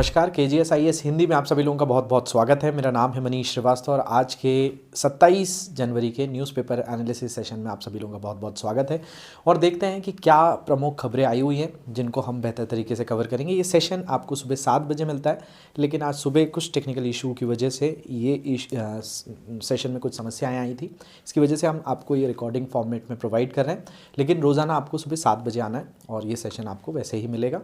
नमस्कार, KGS हिंदी में आप सभी लोगों का बहुत बहुत स्वागत है। मेरा नाम है मनीष श्रीवास्तव और आज के 27 जनवरी के न्यूज़पेपर एनालिसिस सेशन में आप सभी लोगों का बहुत बहुत स्वागत है। और देखते हैं कि क्या प्रमुख खबरें आई हुई हैं जिनको हम बेहतर तरीके से कवर करेंगे। ये सेशन आपको सुबह 7 बजे मिलता है, लेकिन आज सुबह कुछ टेक्निकल इशू की वजह से ये सेशन में कुछ समस्याएँ आई थी। इसकी वजह से हम आपको ये रिकॉर्डिंग फॉर्मेट में प्रोवाइड कर रहे हैं, लेकिन रोज़ाना आपको सुबह 7 बजे आना है और ये सेशन आपको वैसे ही मिलेगा।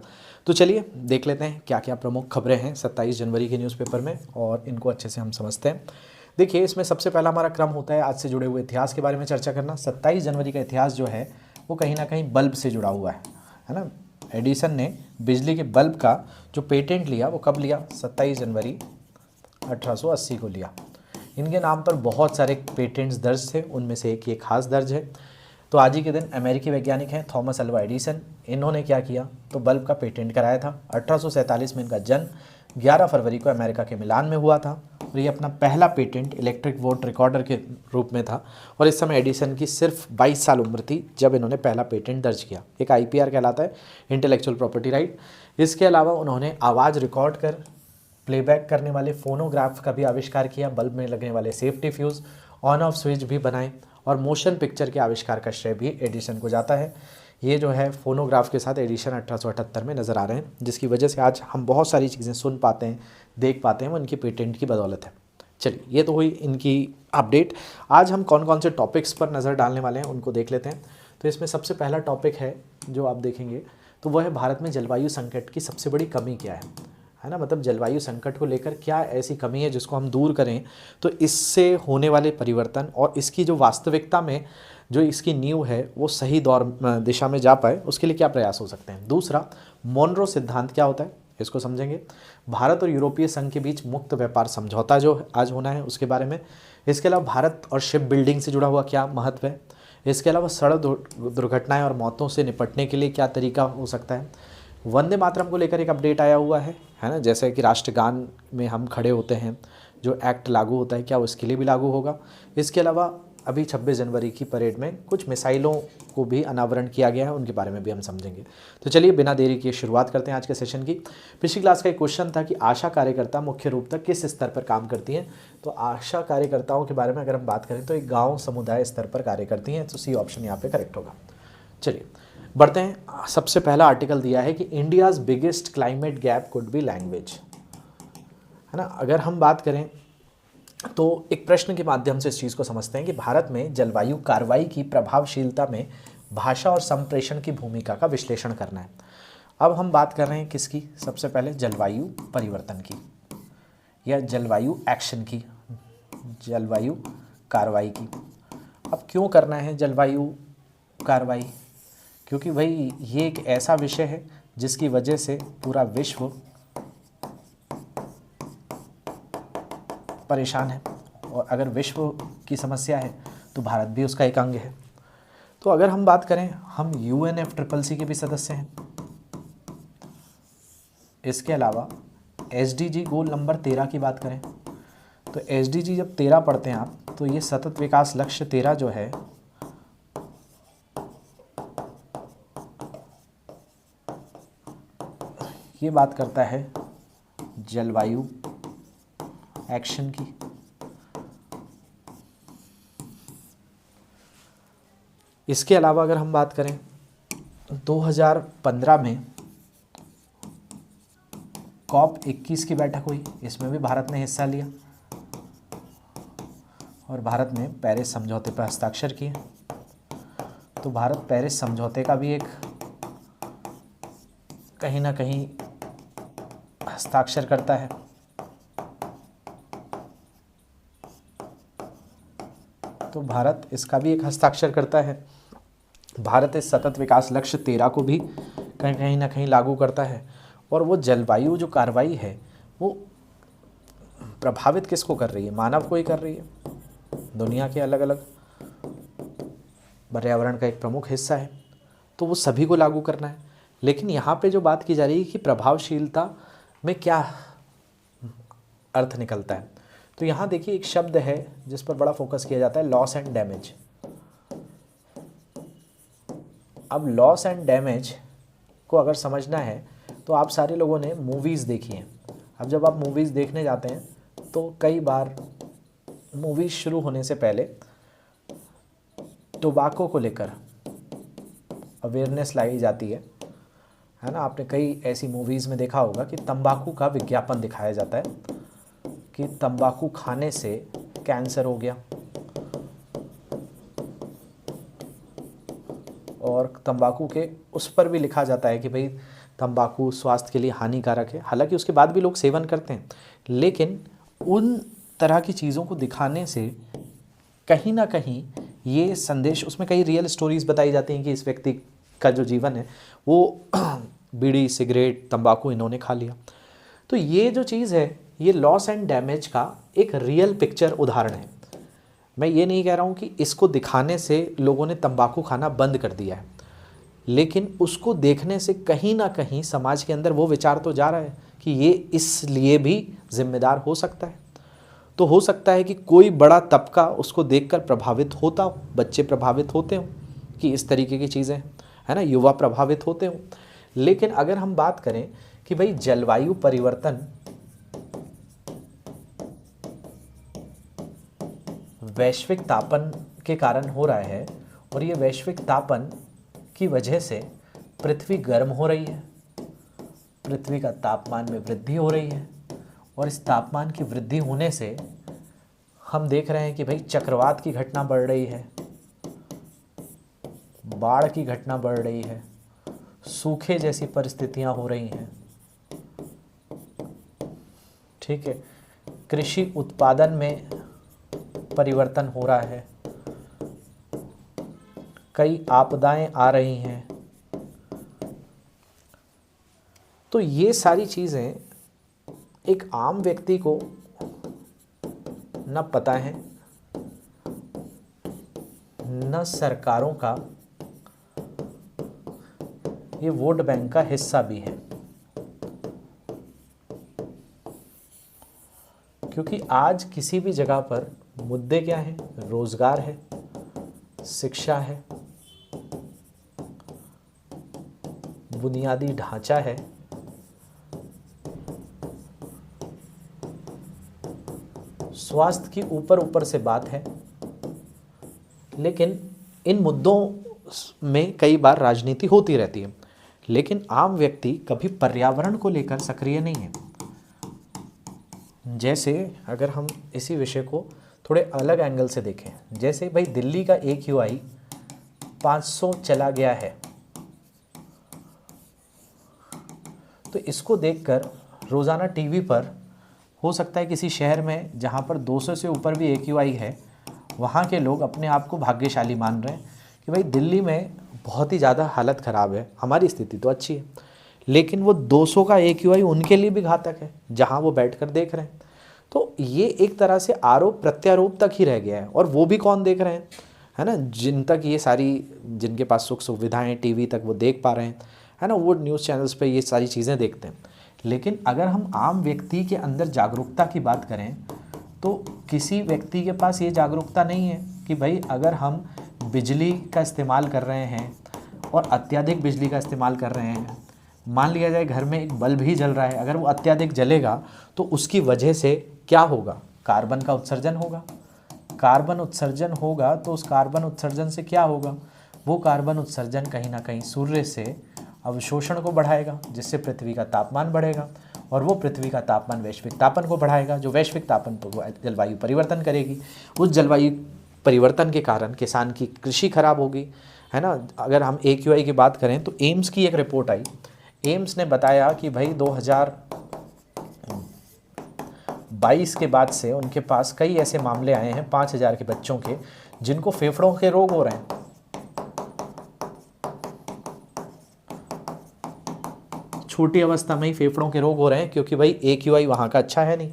तो चलिए देख लेते हैं क्या क्या प्रमुख खबरें हैं 27 जनवरी के न्यूज़पेपर में और इनको अच्छे से हम समझते हैं। देखिए, इसमें सबसे पहला हमारा क्रम होता है आज से जुड़े हुए इतिहास के बारे में चर्चा करना। 27 जनवरी का इतिहास जो है वो कहीं ना कहीं बल्ब से जुड़ा हुआ है ना। एडिसन ने बिजली के बल्ब का जो पेटेंट लिया वो कब लिया? 27 जनवरी 1880 को लिया। इनके नाम पर बहुत सारे पेटेंट्स दर्ज थे, उनमें से एक ये खास दर्ज है। तो आज ही के दिन अमेरिकी वैज्ञानिक हैं थॉमस अल्वा एडिसन। इन्होंने क्या किया तो बल्ब का पेटेंट कराया था। 1847 में इनका जन्म 11 फरवरी को अमेरिका के मिलान में हुआ था और ये अपना पहला पेटेंट इलेक्ट्रिक वोट रिकॉर्डर के रूप में था। और इस समय एडिसन की सिर्फ 22 साल उम्र थी जब इन्होंने पहला पेटेंट दर्ज किया। एक IPR कहलाता है, इंटेलेक्चुअल प्रॉपर्टी राइट। इसके अलावा उन्होंने आवाज़ रिकॉर्ड कर प्लेबैक करने वाले फोनोग्राफ का भी आविष्कार किया। बल्ब में लगने वाले safety fuse, on off switch भी बनाए और मोशन पिक्चर के आविष्कार का श्रेय भी एडिसन को जाता है। ये जो है फोनोग्राफ के साथ एडिशन 1878 में नज़र आ रहे हैं, जिसकी वजह से आज हम बहुत सारी चीज़ें सुन पाते हैं, देख पाते हैं, वो इनकी पेटेंट की बदौलत है। चलिए, ये तो हुई इनकी अपडेट। आज हम कौन कौन से टॉपिक्स पर नज़र डालने वाले हैं उनको देख लेते हैं। तो इसमें सबसे पहला टॉपिक है जो आप देखेंगे तो वह है भारत में जलवायु संकट की सबसे बड़ी कमी क्या है ना। मतलब जलवायु संकट को लेकर क्या ऐसी कमी है जिसको हम दूर करें तो इससे होने वाले परिवर्तन और इसकी जो वास्तविकता में जो इसकी नींव है वो सही दिशा में जा पाए, उसके लिए क्या प्रयास हो सकते हैं। दूसरा, मोनरो सिद्धांत क्या होता है इसको समझेंगे। भारत और यूरोपीय संघ के बीच मुक्त व्यापार समझौता जो आज होना है उसके बारे में। इसके अलावा भारत और शिप बिल्डिंग से जुड़ा हुआ क्या महत्व है। इसके अलावा सड़क दुर्घटनाएँ और मौतों से निपटने के लिए क्या तरीका हो सकता है। वंदे मातरम को लेकर एक अपडेट आया हुआ है ना। जैसे कि राष्ट्रगान में हम खड़े होते हैं, जो एक्ट लागू होता है क्या उसके लिए भी लागू होगा। इसके अलावा अभी 26 जनवरी की परेड में कुछ मिसाइलों को भी अनावरण किया गया है, उनके बारे में भी हम समझेंगे। तो चलिए बिना देरी किए शुरुआत करते हैं आज के सेशन की। पिछली क्लास का एक क्वेश्चन था कि आशा कार्यकर्ता मुख्य रूप तक किस स्तर पर काम करती हैं। तो आशा कार्यकर्ताओं के बारे में अगर हम बात करें तो एक गाँव समुदाय स्तर पर कार्य करती हैं। तो C ऑप्शन यहाँ पे करेक्ट होगा। चलिए बढ़ते हैं। सबसे पहला आर्टिकल दिया है कि India's biggest climate gap could be language, है ना। अगर हम बात करें तो एक प्रश्न के माध्यम से इस चीज़ को समझते हैं कि भारत में जलवायु कार्रवाई की प्रभावशीलता में भाषा और संप्रेषण की भूमिका का विश्लेषण करना है। अब हम बात कर रहे हैं किसकी? सबसे पहले जलवायु परिवर्तन की या जलवायु एक्शन की, जलवायु कार्रवाई की। अब क्यों करना है जलवायु कार्रवाई? क्योंकि भाई ये एक ऐसा विषय है जिसकी वजह से पूरा विश्व परेशान है और अगर विश्व की समस्या है तो भारत भी उसका एक अंग है। तो अगर हम बात करें, हम UNFCCC के भी सदस्य हैं। इसके अलावा SDG गोल नंबर 13 की बात करें तो SDG जब 13 पढ़ते हैं आप तो ये सतत विकास लक्ष्य 13 जो है ये बात करता है जलवायु एक्शन की। इसके अलावा अगर हम बात करें 2015 में COP21 की बैठक हुई, इसमें भी भारत ने हिस्सा लिया और भारत ने पेरिस समझौते पर हस्ताक्षर किए। तो भारत पेरिस समझौते का भी एक कहीं ना कहीं हस्ताक्षर करता है। तो भारत इसका भी एक हस्ताक्षर करता है। भारत इस सतत विकास लक्ष्य 13 को भी कहीं ना कहीं लागू करता है। और वो जलवायु जो कार्रवाई है वो प्रभावित किसको कर रही है? मानव को ही कर रही है। दुनिया के अलग अलग पर्यावरण का एक प्रमुख हिस्सा है, तो वो सभी को लागू करना है। लेकिन यहाँ पे जो बात की जा रही है कि प्रभावशीलता में क्या अर्थ निकलता है, तो यहाँ देखिए एक शब्द है जिस पर बड़ा फोकस किया जाता है, लॉस एंड डैमेज। अब लॉस एंड डैमेज को अगर समझना है तो आप सारे लोगों ने मूवीज़ देखी हैं। अब जब आप मूवीज़ देखने जाते हैं तो कई बार मूवीज़ शुरू होने से पहले टोबैको को लेकर अवेयरनेस लाई जाती है ना। आपने कई ऐसी मूवीज़ में देखा होगा कि तंबाकू का विज्ञापन दिखाया जाता है कि तंबाकू खाने से कैंसर हो गया, और तंबाकू के उस पर भी लिखा जाता है कि भाई तंबाकू स्वास्थ्य के लिए हानिकारक है। हालांकि उसके बाद भी लोग सेवन करते हैं, लेकिन उन तरह की चीज़ों को दिखाने से कहीं ना कहीं ये संदेश, उसमें कई रियल स्टोरीज़ बताई जाती हैं कि इस व्यक्ति का जो जीवन है वो बीड़ी, सिगरेट, तंबाकू इन्होंने खा लिया। तो ये जो चीज़ है ये लॉस एंड डैमेज का एक रियल पिक्चर उदाहरण है। मैं ये नहीं कह रहा हूँ कि इसको दिखाने से लोगों ने तंबाकू खाना बंद कर दिया है, लेकिन उसको देखने से कहीं ना कहीं समाज के अंदर वो विचार तो जा रहा है कि ये इसलिए भी जिम्मेदार हो सकता है। तो हो सकता है कि कोई बड़ा तबका उसको देखकर प्रभावित होता हो, बच्चे प्रभावित होते हो कि इस तरीके की चीज़ें है ना, युवा प्रभावित होते हो। लेकिन अगर हम बात करें कि भाई जलवायु परिवर्तन वैश्विक तापन के कारण हो रहा है, और ये वैश्विक तापन की वजह से पृथ्वी गर्म हो रही है, पृथ्वी का तापमान में वृद्धि हो रही है, और इस तापमान की वृद्धि होने से हम देख रहे हैं कि भाई चक्रवात की घटना बढ़ रही है, बाढ़ की घटना बढ़ रही है, सूखे जैसी परिस्थितियां हो रही हैं। ठीक है, कृषि उत्पादन में परिवर्तन हो रहा है, कई आपदाएं आ रही हैं। तो ये सारी चीज़ें एक आम व्यक्ति को न पता है, न सरकारों का ये वोट बैंक का हिस्सा भी है, क्योंकि आज किसी भी जगह पर मुद्दे क्या हैं? रोजगार है, शिक्षा है, बुनियादी ढांचा है, स्वास्थ्य की ऊपर ऊपर से बात है। लेकिन इन मुद्दों में कई बार राजनीति होती रहती है, लेकिन आम व्यक्ति कभी पर्यावरण को लेकर सक्रिय नहीं है। जैसे अगर हम इसी विषय को थोड़े अलग एंगल से देखें, जैसे भाई दिल्ली का AQI 500 चला गया है, तो इसको देखकर रोज़ाना टीवी पर हो सकता है किसी शहर में जहाँ पर 200 से ऊपर भी AQI है, वहाँ के लोग अपने आप को भाग्यशाली मान रहे हैं कि भाई दिल्ली में बहुत ही ज़्यादा हालत ख़राब है, हमारी स्थिति तो अच्छी है। लेकिन वो 200 का AQI उनके लिए भी घातक है जहाँ वो बैठकर देख रहे हैं। तो ये एक तरह से आरोप प्रत्यारोप तक ही रह गया है, और वो भी कौन देख रहे हैं, है ना, जिन तक ये सारी, जिनके पास सुख सुविधाएँ टीवी तक वो देख पा रहे हैं, है ना, वो न्यूज़ चैनल्स पे ये सारी चीज़ें देखते हैं। लेकिन अगर हम आम व्यक्ति के अंदर जागरूकता की बात करें तो किसी व्यक्ति के पास ये जागरूकता नहीं है कि भाई अगर हम बिजली का इस्तेमाल कर रहे हैं और अत्यधिक बिजली का इस्तेमाल कर रहे हैं, मान लिया जाए घर में एक बल्ब ही जल रहा है, अगर वो अत्यधिक जलेगा तो उसकी वजह से क्या होगा? कार्बन का उत्सर्जन होगा। कार्बन उत्सर्जन होगा तो उस कार्बन उत्सर्जन से क्या होगा? वो कार्बन उत्सर्जन कहीं ना कहीं सूर्य से अवशोषण को बढ़ाएगा, जिससे पृथ्वी का तापमान बढ़ेगा, और वो पृथ्वी का तापमान वैश्विक तापन को बढ़ाएगा, जो वैश्विक तापन पर जलवायु परिवर्तन करेगी। उस जलवायु परिवर्तन के कारण किसान की कृषि खराब होगी, है ना। अगर हम AQI की बात करें तो एम्स की एक रिपोर्ट आई, एम्स ने बताया कि भाई 2022 के बाद से उनके पास कई ऐसे मामले आए हैं 5000 के बच्चों के जिनको फेफड़ों के रोग हो रहे हैं। छोटी अवस्था में ही फेफड़ों के रोग हो रहे हैं, क्योंकि भाई AQI वहाँ का अच्छा है नहीं,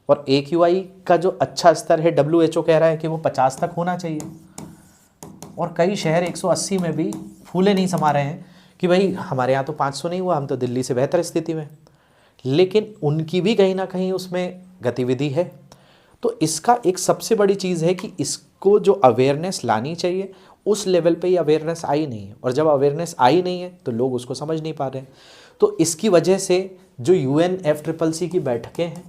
और AQI का जो अच्छा स्तर है WHO कह रहा है कि वो 50 तक होना चाहिए, और कई शहर 180 में भी फूले नहीं समा रहे हैं कि भाई हमारे यहाँ तो 500 नहीं हुआ, हम तो दिल्ली से बेहतर स्थिति में। लेकिन उनकी भी कहीं ना कहीं उसमें गतिविधि है। तो इसका एक सबसे बड़ी चीज़ है कि इसको जो अवेयरनेस लानी चाहिए उस लेवल पे ही अवेयरनेस आई नहीं है, और जब अवेयरनेस आई नहीं है तो लोग उसको समझ नहीं पा रहे हैं। तो इसकी वजह से जो UNFCCC की बैठकें हैं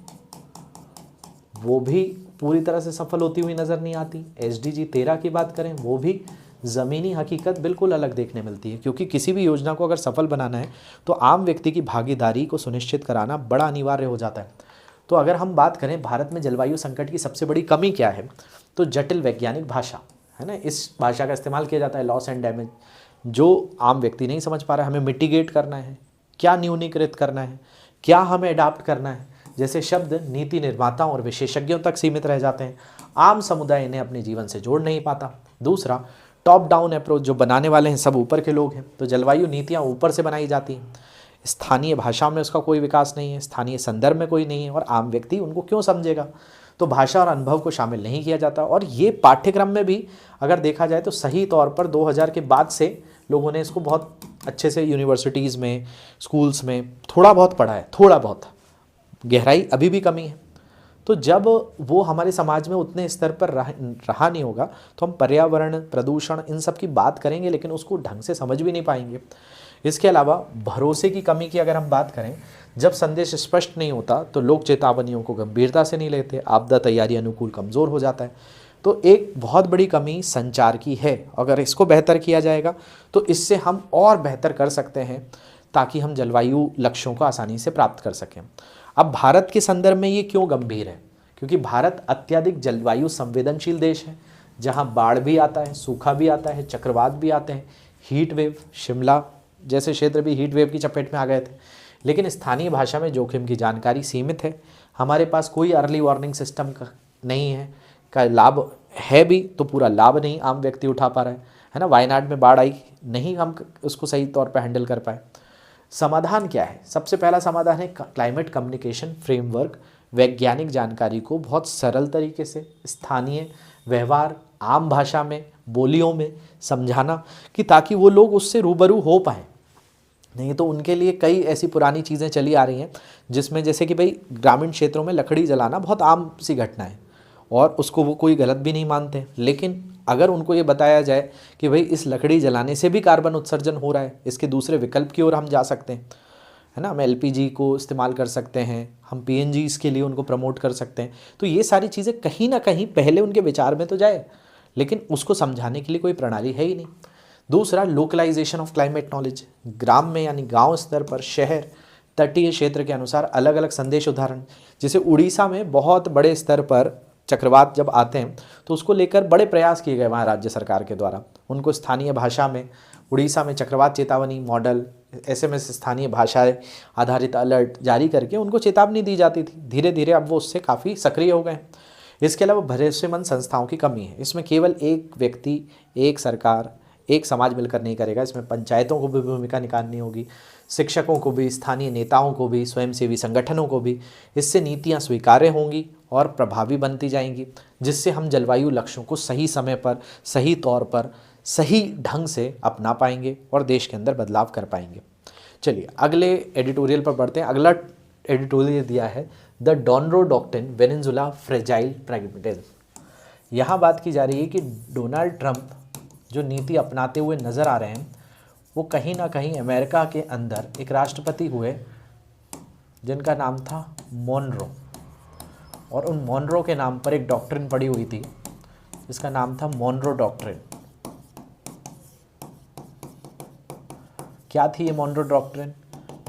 वो भी पूरी तरह से सफल होती हुई नज़र नहीं आती। SDG 13 की बात करें, वो भी ज़मीनी हकीकत बिल्कुल अलग देखने मिलती है, क्योंकि किसी भी योजना को अगर सफल बनाना है तो आम व्यक्ति की भागीदारी को सुनिश्चित कराना बड़ा अनिवार्य हो जाता है। तो अगर हम बात करें भारत में जलवायु संकट की सबसे बड़ी कमी क्या है, तो जटिल वैज्ञानिक भाषा है ना। इस भाषा का इस्तेमाल किया जाता है लॉस एंड डैमेज, जो आम व्यक्ति नहीं समझ पा रहा है। हमें मिटिगेट करना है, क्या न्यूनीकृत करना है, क्या हमें अडाप्ट करना है, जैसे शब्द नीति निर्माताओं और विशेषज्ञों तक सीमित रह जाते हैं। आम समुदाय इन्हें अपने जीवन से जोड़ नहीं पाता। दूसरा, टॉप डाउन अप्रोच, जो बनाने वाले हैं सब ऊपर के लोग हैं, तो जलवायु नीतियाँ ऊपर से बनाई जाती हैं। स्थानीय भाषा में उसका कोई विकास नहीं है, स्थानीय संदर्भ में कोई नहीं है, और आम व्यक्ति उनको क्यों समझेगा। तो भाषा और अनुभव को शामिल नहीं किया जाता। और ये पाठ्यक्रम में भी अगर देखा जाए तो सही तौर पर 2000 के बाद से लोगों ने इसको बहुत अच्छे से यूनिवर्सिटीज़ में, स्कूल्स में थोड़ा बहुत पढ़ा है, थोड़ा बहुत, गहराई अभी भी कमी है। तो जब वो हमारे समाज में उतने स्तर पर रहा नहीं होगा तो हम पर्यावरण, प्रदूषण, इन सब की बात करेंगे लेकिन उसको ढंग से समझ भी नहीं पाएंगे। इसके अलावा भरोसे की कमी की अगर हम बात करें, जब संदेश स्पष्ट नहीं होता तो लोग चेतावनियों को गंभीरता से नहीं लेते, आपदा तैयारी अनुकूल कमज़ोर हो जाता है। तो एक बहुत बड़ी कमी संचार की है। अगर इसको बेहतर किया जाएगा तो इससे हम और बेहतर कर सकते हैं, ताकि हम जलवायु लक्ष्यों को आसानी से प्राप्त कर सकें। अब भारत के संदर्भ में ये क्यों गंभीर है, क्योंकि भारत अत्यधिक जलवायु संवेदनशील देश है, जहाँ बाढ़ भी आता है, सूखा भी आता है, चक्रवात भी आते हैं, हीट वेव, शिमला जैसे क्षेत्र भी हीट वेव की चपेट में आ गए थे। लेकिन स्थानीय भाषा में जोखिम की जानकारी सीमित है, हमारे पास कोई अर्ली वार्निंग सिस्टम का नहीं है, का लाभ है भी तो पूरा लाभ नहीं आम व्यक्ति उठा पा रहा है ना। वायनाड में बाढ़ आई, नहीं हम उसको सही तौर पर हैंडल कर पाए। समाधान क्या है? सबसे पहला समाधान है क्लाइमेट कम्युनिकेशन फ्रेमवर्क, वैज्ञानिक जानकारी को बहुत सरल तरीके से स्थानीय व्यवहार, आम भाषा में, बोलियों में समझाना, कि ताकि वो लोग उससे रूबरू हो पाएँ। नहीं तो उनके लिए कई ऐसी पुरानी चीज़ें चली आ रही हैं जिसमें जैसे कि भाई ग्रामीण क्षेत्रों में लकड़ी जलाना बहुत आम सी घटना है और उसको वो कोई गलत भी नहीं मानते। लेकिन अगर उनको ये बताया जाए कि भाई इस लकड़ी जलाने से भी कार्बन उत्सर्जन हो रहा है, इसके दूसरे विकल्प की ओर हम जा सकते हैं, है ना। हम LPG को इस्तेमाल कर सकते हैं, हम PNGs के लिए उनको प्रमोट कर सकते हैं। तो ये सारी चीज़ें कहीं ना कहीं पहले उनके विचार में तो जाए, लेकिन उसको समझाने के लिए कोई प्रणाली है ही नहीं। दूसरा, लोकलाइजेशन ऑफ क्लाइमेट नॉलेज, ग्राम में यानी गांव स्तर पर, शहर, तटीय क्षेत्र के अनुसार अलग अलग संदेश। उदाहरण, जैसे उड़ीसा में बहुत बड़े स्तर पर चक्रवात जब आते हैं तो उसको लेकर बड़े प्रयास किए गए वहाँ राज्य सरकार के द्वारा। उनको स्थानीय भाषा में उड़ीसा में चक्रवात चेतावनी मॉडल, SMS स्थानीय भाषाएं आधारित अलर्ट जारी करके उनको चेतावनी दी जाती थी। धीरे धीरे अब वो उससे काफ़ी सक्रिय हो गए। इसके अलावा भरोसेमंद संस्थाओं की कमी है। इसमें केवल एक व्यक्ति, एक सरकार, एक समाज मिलकर नहीं करेगा। इसमें पंचायतों को भी भूमिका निभानी होगी, शिक्षकों को भी, स्थानीय नेताओं को भी, स्वयंसेवी संगठनों को भी। इससे नीतियां स्वीकार्य होंगी और प्रभावी बनती जाएंगी, जिससे हम जलवायु लक्ष्यों को सही समय पर, सही तौर पर, सही ढंग से अपना पाएंगे और देश के अंदर बदलाव कर पाएंगे। चलिए अगले एडिटोरियल पर बढ़ते हैं। अगला एडिटोरियल दिया है the Donroe doctrine Venezuela fragile pragmatism. यहाँ बात की जा रही है कि डोनाल्ड ट्रंप जो नीति अपनाते हुए नज़र आ रहे हैं वो कहीं ना कहीं अमेरिका के अंदर एक राष्ट्रपति हुए जिनका नाम था मोनरो, और उन मोनरो के नाम पर एक डॉक्ट्रिन पड़ी हुई थी जिसका नाम था मोनरो डॉक्ट्रिन। क्या थी ये मोनरो डॉक्ट्रिन?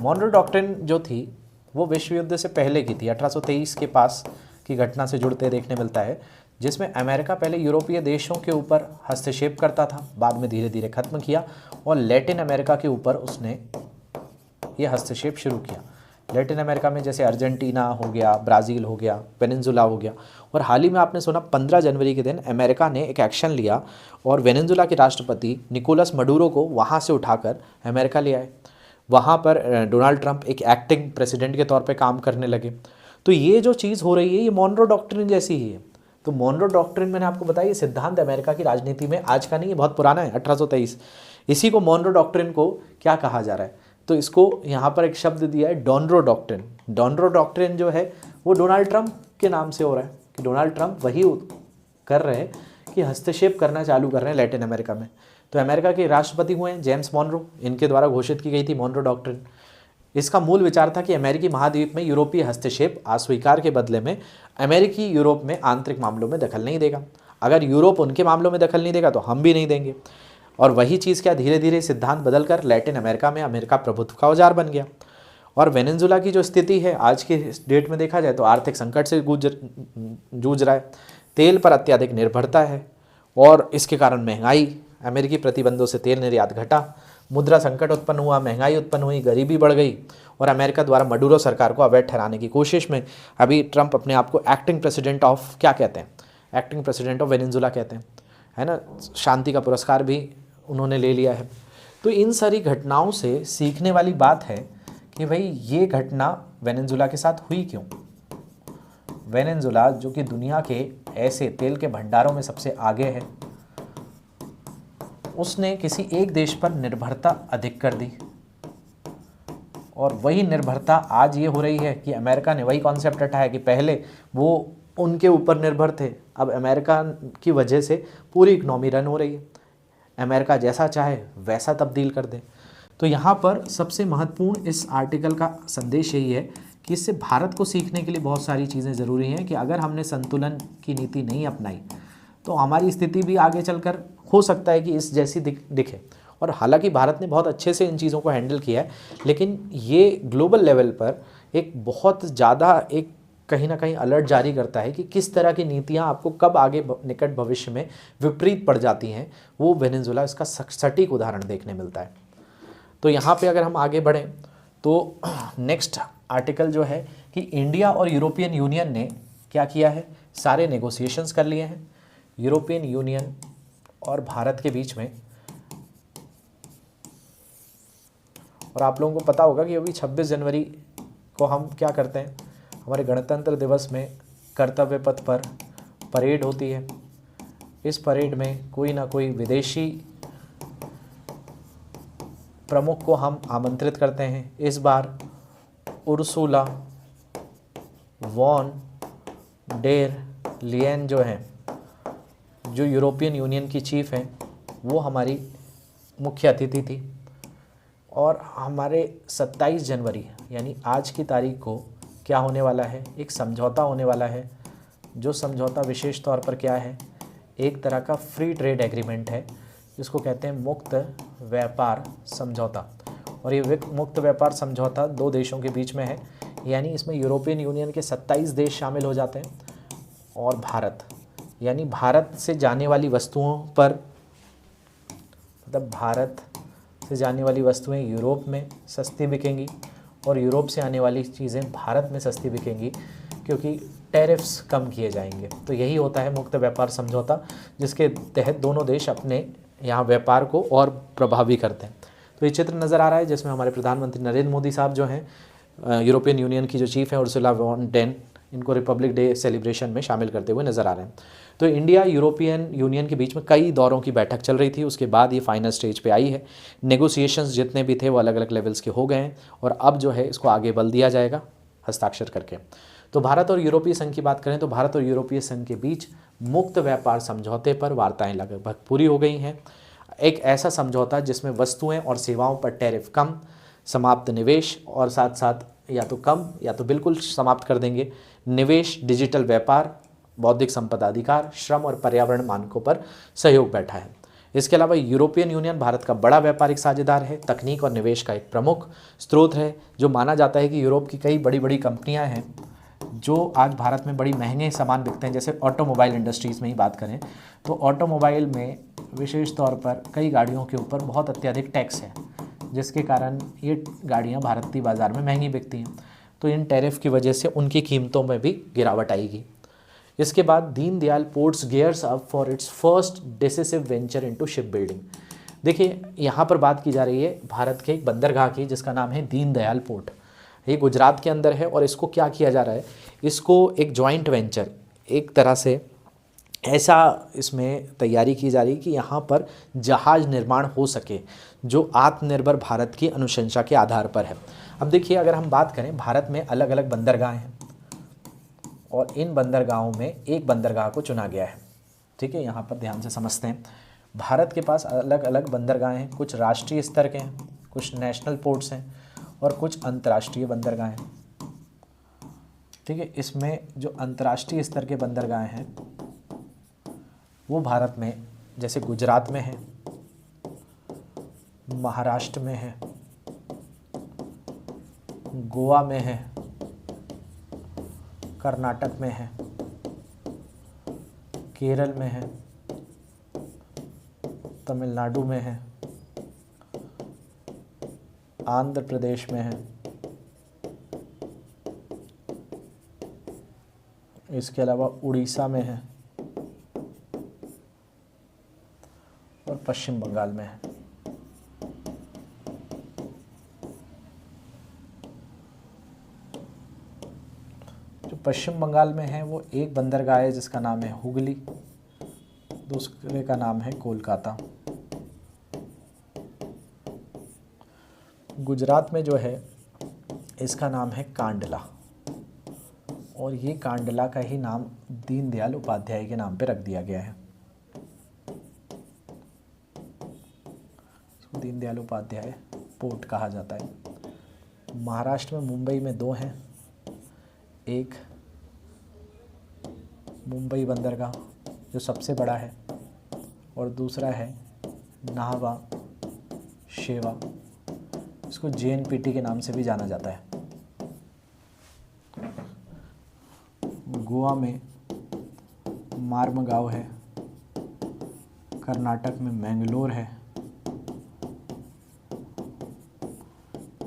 मोनरो डॉक्ट्रिन जो थी वो विश्व युद्ध से पहले की थी, 1823 के पास की घटना से जुड़ते देखने मिलता है, जिसमें अमेरिका पहले यूरोपीय देशों के ऊपर हस्तक्षेप करता था, बाद में धीरे धीरे खत्म किया और लैटिन अमेरिका के ऊपर उसने ये हस्तक्षेप शुरू किया। लैटिन अमेरिका में जैसे अर्जेंटीना हो गया, ब्राज़ील हो गया, वेनेजुला हो गया, और हाल ही में आपने सुना 15 जनवरी के दिन अमेरिका ने एक एक्शन लिया और वेनेजुला के राष्ट्रपति निकोलस मडूरो को वहाँ से उठाकर अमेरिका ले आए। वहाँ पर डोनाल्ड ट्रंप एक एक्टिंग प्रेसिडेंट के तौर पे काम करने लगे। तो ये जो चीज़ हो रही है ये मोनरो डॉक्ट्रिन जैसी ही है। तो मोनरो डॉक्ट्रिन मैंने आपको बताया, ये सिद्धांत अमेरिका की राजनीति में आज का नहीं है, बहुत पुराना है, 1823। इसी को मोनरो डॉक्ट्रिन को क्या कहा जा रहा है? तो इसको यहाँ पर एक शब्द दिया है डॉनरो डॉक्ट्रिन। डॉनरो डॉक्ट्रिन जो है वो डोनाल्ड ट्रंप के नाम से हो रहा है कि डोनाल्ड ट्रंप वही कर रहे हैं कि हस्तक्षेप करना चालू कर रहे हैं लैटिन अमेरिका में। तो अमेरिका के राष्ट्रपति हुए हैं जेम्स मोनरो, इनके द्वारा घोषित की गई थी मोनरो डॉक्ट्रिन। इसका मूल विचार था कि अमेरिकी महाद्वीप में यूरोपीय हस्तक्षेप अस्वीकार के बदले में अमेरिकी यूरोप में आंतरिक मामलों में दखल नहीं देगा। अगर यूरोप उनके मामलों में दखल नहीं देगा तो हम भी नहीं देंगे। और वही चीज़ क्या धीरे धीरे सिद्धांत बदलकर लैटिन अमेरिका में अमेरिका प्रभुत्व का औजार बन गया। और वेनेजुला की जो स्थिति है आज के डेट में देखा जाए तो आर्थिक संकट से जूझ रहा है, तेल पर अत्यधिक निर्भरता है और इसके कारण महंगाई, अमेरिकी प्रतिबंधों से तेल निर्यात घटा, मुद्रा संकट उत्पन्न हुआ, महंगाई उत्पन्न हुई, गरीबी बढ़ गई और अमेरिका द्वारा मडूरो सरकार को अवैध ठहराने की कोशिश में अभी ट्रंप अपने आप को एक्टिंग प्रेसिडेंट ऑफ क्या कहते हैं, एक्टिंग प्रेसिडेंट ऑफ वेनेजुला कहते हैं, है ना। शांति का पुरस्कार भी उन्होंने ले लिया है। तो इन सारी घटनाओं से सीखने वाली बात है कि भाई ये घटना वेनेजुला के साथ हुई क्यों। वेनेजुला जो कि दुनिया के ऐसे तेल के भंडारों में सबसे आगे है, उसने किसी एक देश पर निर्भरता अधिक कर दी और वही निर्भरता आज ये हो रही है कि अमेरिका ने वही कॉन्सेप्ट उठाया कि पहले वो उनके ऊपर निर्भर थे, अब अमेरिका की वजह से पूरी इकनॉमी रन हो रही है, अमेरिका जैसा चाहे वैसा तब्दील कर दे। तो यहाँ पर सबसे महत्वपूर्ण इस आर्टिकल का संदेश यही है कि इससे भारत को सीखने के लिए बहुत सारी चीज़ें ज़रूरी हैं कि अगर हमने संतुलन की नीति नहीं अपनाई तो हमारी स्थिति भी आगे चलकर हो सकता है कि इस जैसी दिखे। और हालांकि भारत ने बहुत अच्छे से इन चीज़ों को हैंडल किया है, लेकिन ये ग्लोबल लेवल पर एक बहुत ज़्यादा एक कहीं ना कहीं अलर्ट जारी करता है कि किस तरह की नीतियां आपको कब आगे निकट भविष्य में विपरीत पड़ जाती हैं। वो वेनेजुला इसका सटीक उदाहरण देखने मिलता है। तो यहाँ पे अगर हम आगे बढ़ें तो नेक्स्ट आर्टिकल जो है कि इंडिया और यूरोपियन यूनियन ने क्या किया है, सारे नेगोशिएशंस कर लिए हैं यूरोपियन यूनियन और भारत के बीच में। और आप लोगों को पता होगा कि अभी 26 जनवरी को हम क्या करते हैं, हमारे गणतंत्र दिवस में कर्तव्य पथ पर परेड होती है। इस परेड में कोई ना कोई विदेशी प्रमुख को हम आमंत्रित करते हैं। इस बार उर्सुला वॉन डेर लियन जो हैं, जो यूरोपियन यूनियन की चीफ हैं, वो हमारी मुख्य अतिथि थी। और हमारे 27 जनवरी यानी आज की तारीख को क्या होने वाला है, एक समझौता होने वाला है। जो समझौता विशेष तौर पर क्या है, एक तरह का फ्री ट्रेड एग्रीमेंट है जिसको कहते हैं मुक्त व्यापार समझौता। और ये मुक्त व्यापार समझौता दो देशों के बीच में है, यानी इसमें यूरोपियन यूनियन के 27 देश शामिल हो जाते हैं और भारत, यानी भारत से जाने वाली वस्तुओं पर, मतलब भारत से जाने वाली वस्तुएं यूरोप में सस्ती बिकेंगी और यूरोप से आने वाली चीज़ें भारत में सस्ती बिकेंगी क्योंकि टैरिफ्स कम किए जाएंगे। तो यही होता है मुक्त व्यापार समझौता, जिसके तहत दोनों देश अपने यहाँ व्यापार को और प्रभावी करते हैं। तो ये चित्र नज़र आ रहा है जिसमें हमारे प्रधानमंत्री नरेंद्र मोदी साहब जो हैं यूरोपियन यूनियन की जो चीफ हैं उर्सुला वॉन डेन, इनको रिपब्लिक डे सेलिब्रेशन में शामिल करते हुए नज़र आ रहे हैं। तो इंडिया यूरोपियन यूनियन के बीच में कई दौरों की बैठक चल रही थी, उसके बाद ये फाइनल स्टेज पे आई है। नेगोशिएशंस जितने भी थे वो अलग अलग लेवल्स के हो गए हैं और अब जो है इसको आगे बल दिया जाएगा हस्ताक्षर करके। तो भारत और यूरोपीय संघ की बात करें तो भारत और यूरोपीय संघ के बीच मुक्त व्यापार समझौते पर वार्ताएं लगभग पूरी हो गई हैं। एक ऐसा समझौता जिसमें वस्तुएं और सेवाओं पर टैरिफ कम, समाप्त निवेश और साथ साथ या तो कम या तो बिल्कुल समाप्त कर देंगे निवेश, डिजिटल व्यापार, बौद्धिक संपदा अधिकार, श्रम और पर्यावरण मानकों पर सहयोग बैठा है। इसके अलावा यूरोपियन यूनियन भारत का बड़ा व्यापारिक साझेदार है, तकनीक और निवेश का एक प्रमुख स्रोत है। जो माना जाता है कि यूरोप की कई बड़ी बड़ी कंपनियां हैं जो आज भारत में बड़ी महंगे सामान बिकते हैं। जैसे ऑटोमोबाइल इंडस्ट्रीज़ में ही बात करें तो ऑटोमोबाइल में विशेष तौर पर कई गाड़ियों के ऊपर बहुत अत्यधिक टैक्स है, जिसके कारण ये गाड़ियाँ भारतीय बाज़ार में महंगी बिकती हैं। तो इन टैरिफ की वजह से उनकी कीमतों में भी गिरावट आएगी। इसके बाद Deendayal ports gears up for its first decisive venture into ship building. देखिए यहाँ पर बात की जा रही है भारत के एक बंदरगाह की जिसका नाम है दीनदयाल पोर्ट। ये गुजरात के अंदर है और इसको क्या किया जा रहा है, इसको एक जॉइंट वेंचर, एक तरह से ऐसा इसमें तैयारी की जा रही है कि यहाँ पर जहाज़ निर्माण हो सके जो आत्मनिर्भर भारत की अनुशंसा के आधार पर है। अब देखिए अगर हम बात करें, भारत में अलग अलग बंदरगाह हैं और इन बंदरगाहों में एक बंदरगाह को चुना गया है। ठीक है, यहाँ पर ध्यान से समझते हैं। भारत के पास अलग अलग बंदरगाह हैं, कुछ राष्ट्रीय स्तर के हैं, कुछ नेशनल पोर्ट्स हैं और कुछ अंतर्राष्ट्रीय बंदरगाह हैं। ठीक है, इसमें जो अंतर्राष्ट्रीय स्तर के बंदरगाह हैं वो भारत में जैसे गुजरात में है, महाराष्ट्र में है, गोवा में है, कर्नाटक में है, केरल में है, तमिलनाडु में है, आंध्र प्रदेश में है, इसके अलावा उड़ीसा में है और पश्चिम बंगाल में है। जो पश्चिम बंगाल में है वो एक बंदरगाह है जिसका नाम है हुगली, दूसरे का नाम है कोलकाता। गुजरात में जो है इसका नाम है कांडला, और ये कांडला का ही नाम दीनदयाल उपाध्याय के नाम पे रख दिया गया है। इसको दीनदयाल उपाध्याय पोर्ट कहा जाता है। महाराष्ट्र में मुंबई में दो हैं, एक मुंबई बंदरगाह जो सबसे बड़ा है और दूसरा है नाहवा शेवा, इसको JNPT के नाम से भी जाना जाता है। गोवा में मार्मगांव है, कर्नाटक में मैंगलोर है,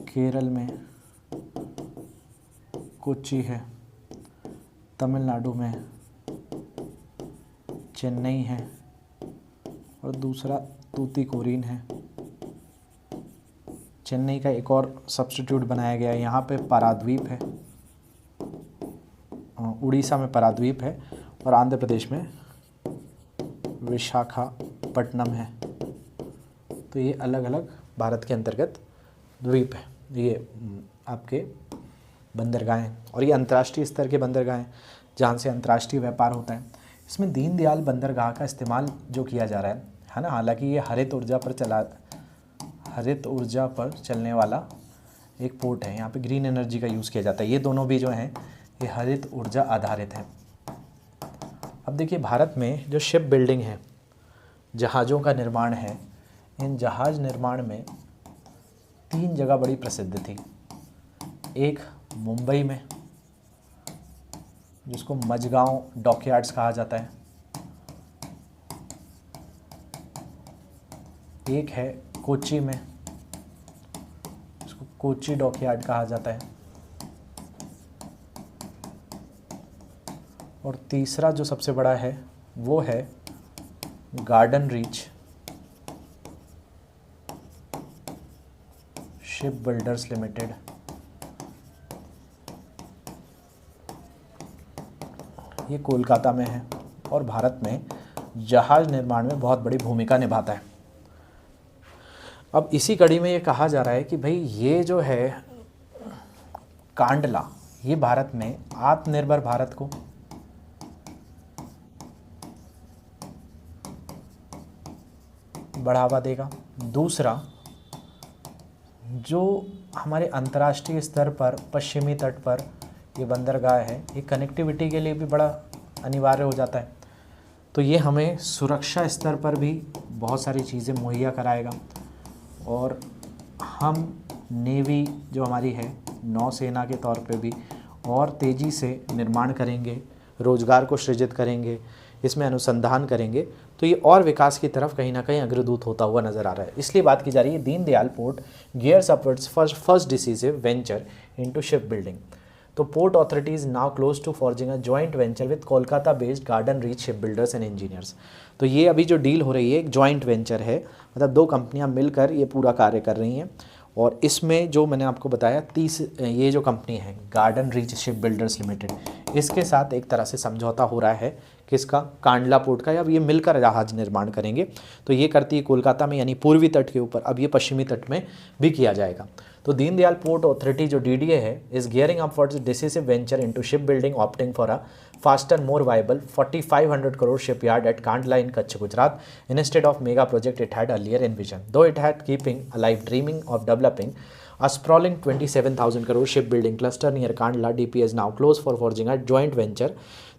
केरल में कोच्चि है, तमिलनाडु में चेन्नई है और दूसरा तूतीकोरिन है। चेन्नई का एक और सब्स्टिट्यूट बनाया गया है, यहाँ पे पाराद्वीप है, उड़ीसा में पाराद्वीप है और आंध्र प्रदेश में विशाखापट्टनम है। तो ये अलग अलग भारत के अंतर्गत द्वीप है, ये आपके बंदरगाह हैं और ये अंतर्राष्ट्रीय स्तर के बंदरगाह हैं जहाँ से अंतर्राष्ट्रीय व्यापार होता है। इसमें दीनदयाल बंदरगाह का इस्तेमाल जो किया जा रहा है ना, हालांकि ये हरित ऊर्जा पर चलने वाला एक पोर्ट है, यहाँ पे ग्रीन एनर्जी का यूज़ किया जाता है। ये दोनों भी जो हैं ये हरित ऊर्जा आधारित है। अब देखिए भारत में जो शिप बिल्डिंग है, जहाज़ों का निर्माण है, इन जहाज़ निर्माण में 3 जगह बड़ी प्रसिद्ध थी। एक मुंबई में जिसको मझगांव डॉकयार्ड्स कहा जाता है, एक है कोच्चि में, इसको कोच्चि डॉकयार्ड कहा जाता है, और तीसरा जो सबसे बड़ा है वो है garden Reach ship builders limited. ये कोलकाता में है और भारत में जहाज निर्माण में बहुत बड़ी भूमिका निभाता है। अब इसी कड़ी में ये कहा जा रहा है कि भाई ये जो है कांडला, ये भारत में आत्मनिर्भर भारत को बढ़ावा देगा। दूसरा, जो हमारे अंतर्राष्ट्रीय स्तर पर पश्चिमी तट पर ये बंदरगाह है, ये कनेक्टिविटी के लिए भी बड़ा अनिवार्य हो जाता है। तो ये हमें सुरक्षा स्तर पर भी बहुत सारी चीज़ें मुहैया कराएगा और हम नेवी जो हमारी है, नौसेना के तौर पे भी और तेज़ी से निर्माण करेंगे, रोज़गार को सृजित करेंगे, इसमें अनुसंधान करेंगे, तो ये और विकास की तरफ कहीं ना कहीं अग्रदूत होता हुआ नज़र आ रहा है। इसलिए बात की जा रही है Deendayal port gears upwards first decisive venture into ship building. तो port authorities now close to forging a joint venture with Kolkata based Garden Reach Shipbuilders and Engineers. तो ये अभी जो डील हो रही है एक जॉइंट वेंचर है, मतलब 2 कंपनियां मिलकर ये पूरा कार्य कर रही हैं। और इसमें जो मैंने आपको बताया ये जो कंपनी है garden Reach ship builders limited, इसके साथ एक तरह से समझौता हो रहा है किसका, कांडला पोर्ट का। अब ये मिलकर जहाज निर्माण करेंगे। तो ये करती है कोलकाता में, यानी पूर्वी तट के ऊपर, अब ये पश्चिमी तट में भी किया जाएगा। तो दीनदयाल पोर्ट अथॉरिटी जो DDA है is gearing up for decisive venture into ship building, opting for a faster, more viable 4,500 crore shipyard at Kandla in Kutch, Gujarat, instead of mega project it had earlier envisioned. Though it had keeping alive dreaming of developing A sprawling 27,000 crore shipbuilding cluster near Kandla DP is now close for forging a joint venture।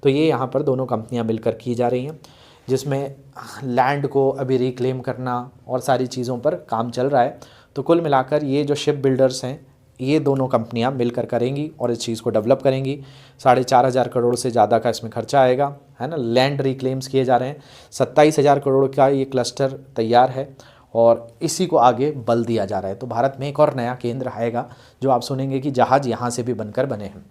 तो ये यहाँ पर दोनों कंपनियाँ मिलकर की जा रही हैं, जिसमें लैंड को अभी रिक्लेम करना और सारी चीज़ों पर काम चल रहा है। तो कुल मिलाकर ये जो शिप बिल्डर्स हैं, ये दोनों कंपनियां मिलकर करेंगी और इस चीज़ को डेवलप करेंगी। 4,500 करोड़ से ज़्यादा का इसमें खर्चा आएगा, है ना। लैंड रिक्लेम्स किए जा रहे हैं। 27,000 करोड़ का ये क्लस्टर तैयार है और इसी को आगे बल दिया जा रहा है। तो भारत में एक और नया केंद्र आएगा, जो आप सुनेंगे कि जहाज़ यहाँ से भी बनकर बने हैं।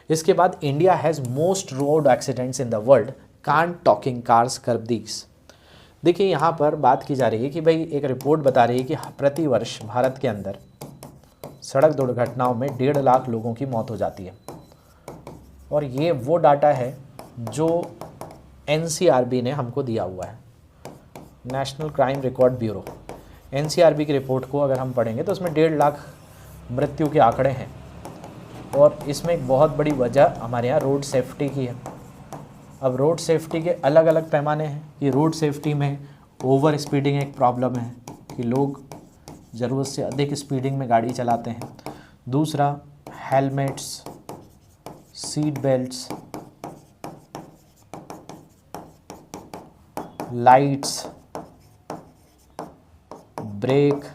इसके बाद India has most road accidents in the world, can't talking cars curb these. देखिए यहाँ पर बात की जा रही है कि भाई एक रिपोर्ट बता रही है कि प्रति वर्ष भारत के अंदर सड़क दुर्घटनाओं में 1.5 लाख लोगों की मौत हो जाती है। और ये वो डाटा है जो NCRB ने हमको दिया हुआ है, national crime record bureau. NCRB की रिपोर्ट को अगर हम पढ़ेंगे तो उसमें 1.5 लाख मृत्यु के आंकड़े हैं। और इसमें एक बहुत बड़ी वजह हमारे यहाँ रोड सेफ्टी की है। अब रोड सेफ्टी के अलग अलग पैमाने हैं कि रोड सेफ्टी में ओवर स्पीडिंग एक प्रॉब्लम है कि लोग ज़रूरत से अधिक स्पीडिंग में गाड़ी चलाते हैं। दूसरा, helmets, seat belts, lights, brake,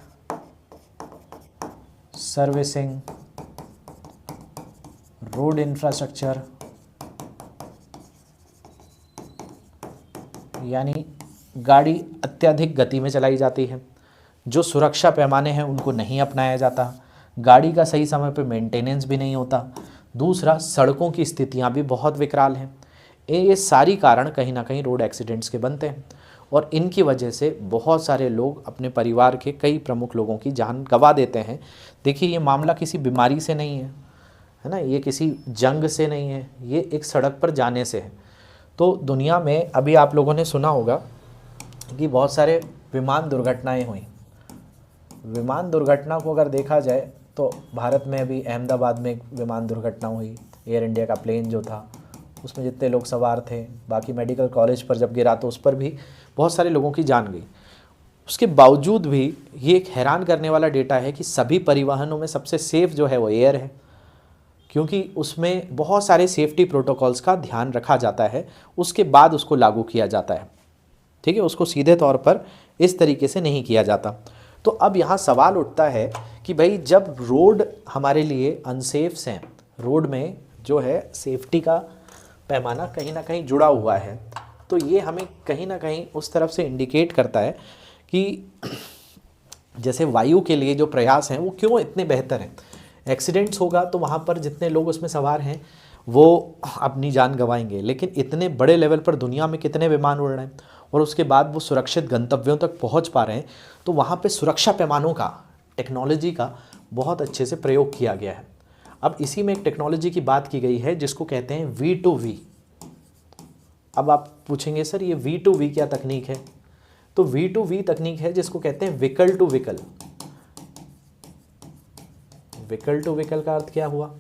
servicing, road infrastructure, यानी गाड़ी अत्यधिक गति में चलाई जाती है। जो सुरक्षा पैमाने हैं उनको नहीं अपनाया जाता। गाड़ी का सही समय पे मेंटेनेंस भी नहीं होता। दूसरा, सड़कों की स्थितियां भी बहुत विकराल हैं। ये सारी कारण कहीं ना कहीं रोड एक्सीडेंट्स के बनते हैं और इनकी वजह से बहुत सारे लोग अपने परिवार के कई प्रमुख लोगों की जान गंवा देते हैं। देखिए, ये मामला किसी बीमारी से नहीं है ना, ये किसी जंग से नहीं है, ये एक सड़क पर जाने से है। तो दुनिया में अभी आप लोगों ने सुना होगा कि बहुत सारे विमान दुर्घटनाएं हुई। विमान दुर्घटना को अगर देखा जाए तो भारत में अभी अहमदाबाद में एक विमान दुर्घटना हुई। एयर इंडिया का प्लेन जो था, उसमें जितने लोग सवार थे, बाकी मेडिकल कॉलेज पर जब गिरा तो उस पर भी बहुत सारे लोगों की जान गई। उसके बावजूद भी ये एक हैरान करने वाला डेटा है कि सभी परिवहनों में सबसे सेफ़ जो है वो एयर है, क्योंकि उसमें बहुत सारे सेफ्टी प्रोटोकॉल्स का ध्यान रखा जाता है, उसके बाद उसको लागू किया जाता है। ठीक है, उसको सीधे तौर पर इस तरीके से नहीं किया जाता। तो अब यहाँ सवाल उठता है कि भाई जब रोड हमारे लिए अनसेफ्स हैं, रोड में जो है सेफ्टी का पैमाना कहीं ना कहीं जुड़ा हुआ है, तो ये हमें कहीं ना कहीं उस तरफ से इंडिकेट करता है कि जैसे वायु के लिए जो प्रयास हैं वो क्यों इतने बेहतर हैं। एक्सीडेंट्स होगा तो वहाँ पर जितने लोग उसमें सवार हैं वो अपनी जान गंवाएंगे, लेकिन इतने बड़े लेवल पर दुनिया में कितने विमान उड़ रहे हैं और उसके बाद वो सुरक्षित गंतव्यों तक पहुँच पा रहे हैं, तो वहाँ पे सुरक्षा पैमानों का, टेक्नोलॉजी का बहुत अच्छे से प्रयोग किया गया है। अब इसी में एक टेक्नोलॉजी की बात की गई है जिसको कहते हैं V2V। अब आप पूछेंगे सर ये V2V क्या तकनीक है? तो V2V तकनीक है जिसको कहते हैं vehicle to vehicle. Vehicle to vehicle का अर्थ क्या हुआ?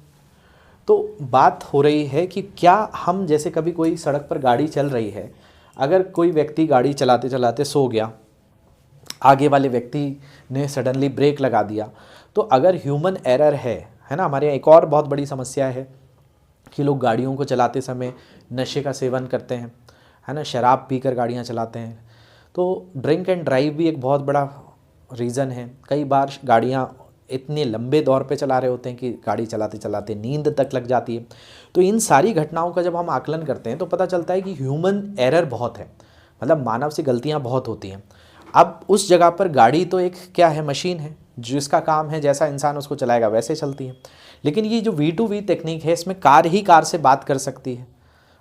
तो बात हो रही है कि क्या हम जैसे कभी कोई सड़क पर गाड़ी चल रही है, अगर कोई व्यक्ति गाड़ी चलाते चलाते सो गया, आगे वाले व्यक्ति ने सडनली ब्रेक लगा दिया, तो अगर ह्यूमन एरर है ना, हमारे यहाँ एक और बहुत बड़ी समस्या है कि लोग गाड़ियों को चलाते समय नशे का सेवन करते हैं, है ना, शराब पीकर गाड़ियाँ चलाते हैं। तो ड्रिंक एंड ड्राइव भी एक बहुत बड़ा रीज़न है। कई बार गाड़ियाँ इतने लंबे दौर पे चला रहे होते हैं कि गाड़ी चलाते चलाते नींद तक लग जाती है। तो इन सारी घटनाओं का जब हम आकलन करते हैं तो पता चलता है कि ह्यूमन एरर बहुत है, मतलब मानव से गलतियाँ बहुत होती हैं। अब उस जगह पर गाड़ी तो एक क्या है, मशीन है जिसका काम है जैसा इंसान उसको चलाएगा वैसे चलती है। लेकिन ये जो V2V टेक्निक है, इसमें कार ही कार से बात कर सकती है।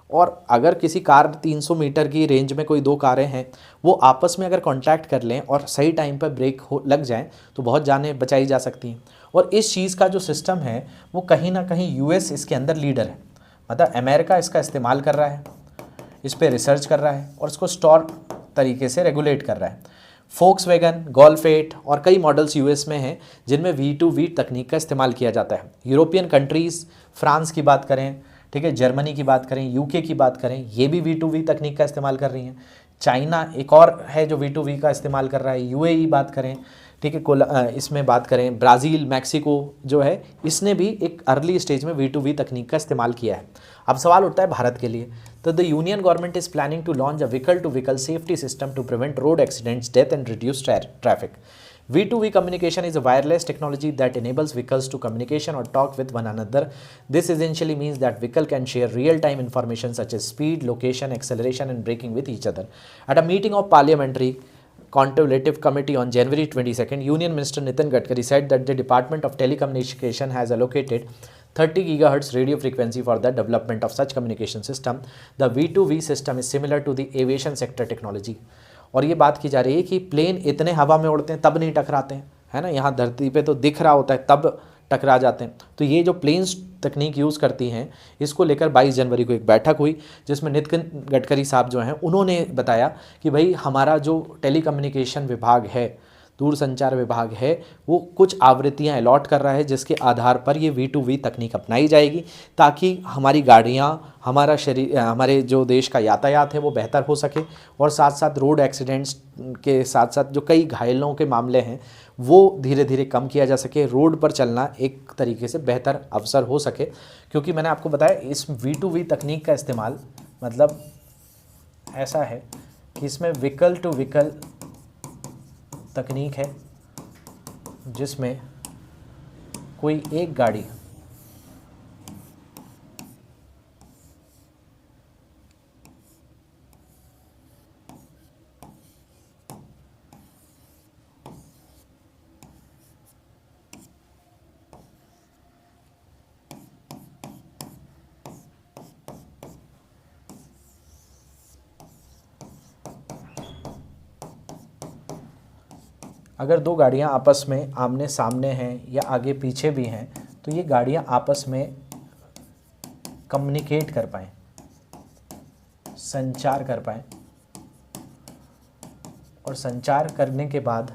और अगर किसी कार 300 मीटर की रेंज में कोई दो कारें हैं, वो आपस में अगर कांटेक्ट कर लें और सही टाइम पर ब्रेक लग जाए तो बहुत जानें बचाई जा सकती हैं। और इस चीज़ का जो सिस्टम है वो कहीं ना कहीं US इसके अंदर लीडर है, मतलब अमेरिका इसका इस्तेमाल कर रहा है, इस पर रिसर्च कर रहा है और इसको स्टोर तरीके से रेगुलेट कर रहा है। फोक्सवैगन, गोल्फ 8 और कई मॉडल्स US में हैं जिनमें V2V तकनीक का इस्तेमाल किया जाता है। यूरोपियन कंट्रीज़, फ्रांस की बात करें, ठीक है, जर्मनी की बात करें, UK की बात करें, ये भी V2V तकनीक का इस्तेमाल कर रही हैं। चाइना एक और है जो V2V का इस्तेमाल कर रहा है, UAE बात करें, ठीक है। इसमें बात करें ब्राज़ील, मैक्सिको जो है, इसने भी एक अर्ली स्टेज में V2V तकनीक का इस्तेमाल किया है। अब सवाल उठता है भारत के लिए, तो the union government is planning to launch a vehicle to vehicle safety system to prevent road accidents, death and reduce traffic. V2V communication is a wireless technology that enables vehicles to communication or talk with one another. This essentially means that vehicle can share real-time information such as speed, location, acceleration, and braking with each other. At a meeting of Parliamentary Contemplative Committee on January 22nd, Union Minister Nitin Gadkari said that the Department of Telecommunication has allocated 30 GHz radio frequency for the development of such communication system. The V2V system is similar to the aviation sector technology. और ये बात की जा रही है कि plane इतने हवा में उड़ते हैं तब नहीं टकराते हैं, है ना, यहाँ धरती पे तो दिख रहा होता है तब टकरा जाते हैं। तो ये जो प्लेन्स तकनीक यूज़ करती हैं, इसको लेकर 22 जनवरी को एक बैठक हुई जिसमें नितिन गडकरी साहब जो हैं उन्होंने बताया कि भाई हमारा जो टेलीकम्युनिकेशन विभाग है, दूरसंचार विभाग है, वो कुछ आवृत्तियां अलॉट कर रहा है जिसके आधार पर ये V2V तकनीक अपनाई जाएगी ताकि हमारी गाड़ियां, हमारा शरीर, हमारे जो देश का यातायात है वो बेहतर हो सके, और साथ साथ रोड एक्सीडेंट्स के साथ साथ जो कई घायलों के मामले हैं वो धीरे धीरे कम किया जा सके, रोड पर चलना एक तरीके से बेहतर अवसर हो सके। क्योंकि मैंने आपको बताया इस V2V तकनीक का इस्तेमाल मतलब ऐसा है कि इसमें व्हीकल टू व्हीकल तकनीक है जिसमें कोई एक गाड़ी अगर दो गाड़ियां आपस में आमने सामने हैं या आगे पीछे भी हैं तो ये गाड़ियां आपस में कम्युनिकेट कर पाएँ, संचार कर पाएँ, और संचार करने के बाद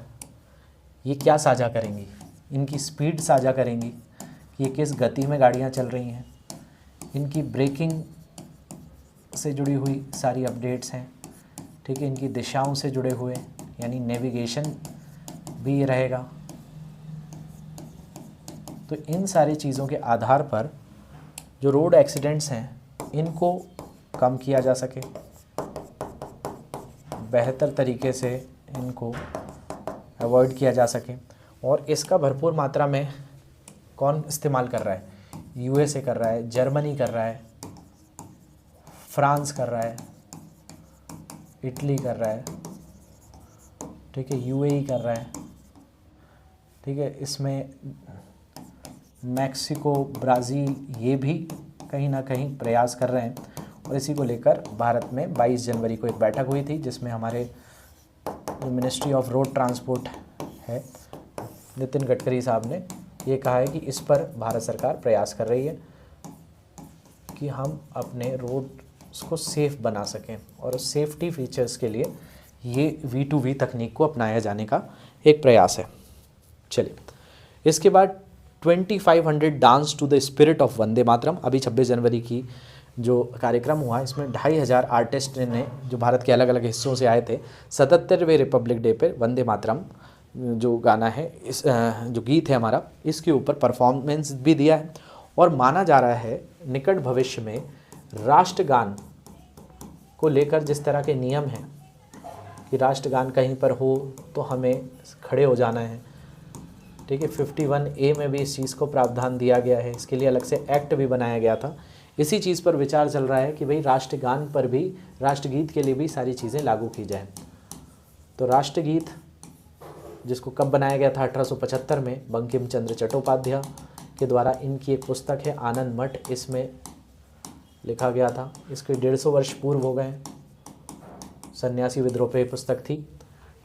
ये क्या साझा करेंगी, इनकी स्पीड साझा करेंगी कि ये किस गति में गाड़ियां चल रही हैं, इनकी ब्रेकिंग से जुड़ी हुई सारी अपडेट्स हैं, ठीक है, इनकी दिशाओं से जुड़े हुए यानी नेविगेशन भी ये रहेगा। तो इन सारी चीज़ों के आधार पर जो रोड एक्सीडेंट्स हैं इनको कम किया जा सके, बेहतर तरीके से इनको अवॉइड किया जा सके। और इसका भरपूर मात्रा में कौन इस्तेमाल कर रहा है? USA कर रहा है, जर्मनी कर रहा है, फ्रांस कर रहा है, इटली कर रहा है, ठीक है, UAE कर रहा है, ठीक है, इसमें मैक्सिको, ब्राज़ील ये भी कहीं ना कहीं प्रयास कर रहे हैं। और इसी को लेकर भारत में 22 जनवरी को एक बैठक हुई थी जिसमें हमारे जो मिनिस्ट्री ऑफ रोड ट्रांसपोर्ट है, नितिन गडकरी साहब ने ये कहा है कि इस पर भारत सरकार प्रयास कर रही है कि हम अपने रोड को सेफ़ बना सकें, और सेफ्टी फीचर्स के लिए ये V2V तकनीक को अपनाया जाने का एक प्रयास है। चलिए, इसके बाद 2500 dance to the spirit of Vande Mataram. अभी 26 जनवरी की जो कार्यक्रम हुआ इसमें 2500 आर्टिस्ट ने जो भारत के अलग अलग हिस्सों से आए थे 77वें रिपब्लिक डे पर वंदे मातरम जो गाना है, इस जो गीत है हमारा, इसके ऊपर परफॉर्मेंस भी दिया है। और माना जा रहा है निकट भविष्य में राष्ट्रगान को लेकर जिस तरह के नियम हैं कि राष्ट्रगान कहीं पर हो तो हमें खड़े हो जाना है, ठीक है, 51A में भी इस चीज़ को प्रावधान दिया गया है, इसके लिए अलग से एक्ट भी बनाया गया था। इसी चीज़ पर विचार चल रहा है कि भाई राष्ट्रगान पर भी, राष्ट्रगीत के लिए भी सारी चीज़ें लागू की जाएं। तो राष्ट्रगीत जिसको कब बनाया गया था? 1875 में बंकिम चंद्र चट्टोपाध्याय के द्वारा। इनकी एक पुस्तक है आनंद मठ, इसमें लिखा गया था। इसके 150 वर्ष पूर्व हो गए। सन्यासी विद्रोह पे पुस्तक थी,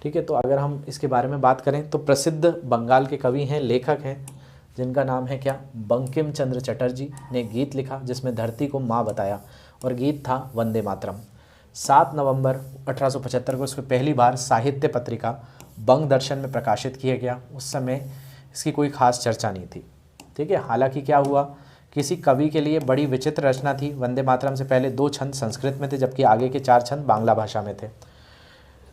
ठीक है। तो अगर हम इसके बारे में बात करें तो प्रसिद्ध बंगाल के कवि हैं, लेखक हैं, जिनका नाम है क्या? बंकिम चंद्र चटर्जी ने गीत लिखा जिसमें धरती को माँ बताया, और गीत था वंदे मातरम। 7 नवंबर 1875 को इसको पहली बार साहित्य पत्रिका बंग दर्शन में प्रकाशित किया गया। उस समय इसकी कोई खास चर्चा नहीं थी, ठीक है। हालांकि क्या हुआ, किसी कवि के लिए बड़ी विचित्र रचना थी। वंदे मातरम से पहले 2 छंद संस्कृत में थे जबकि आगे के 4 छंद बांग्ला भाषा में थे।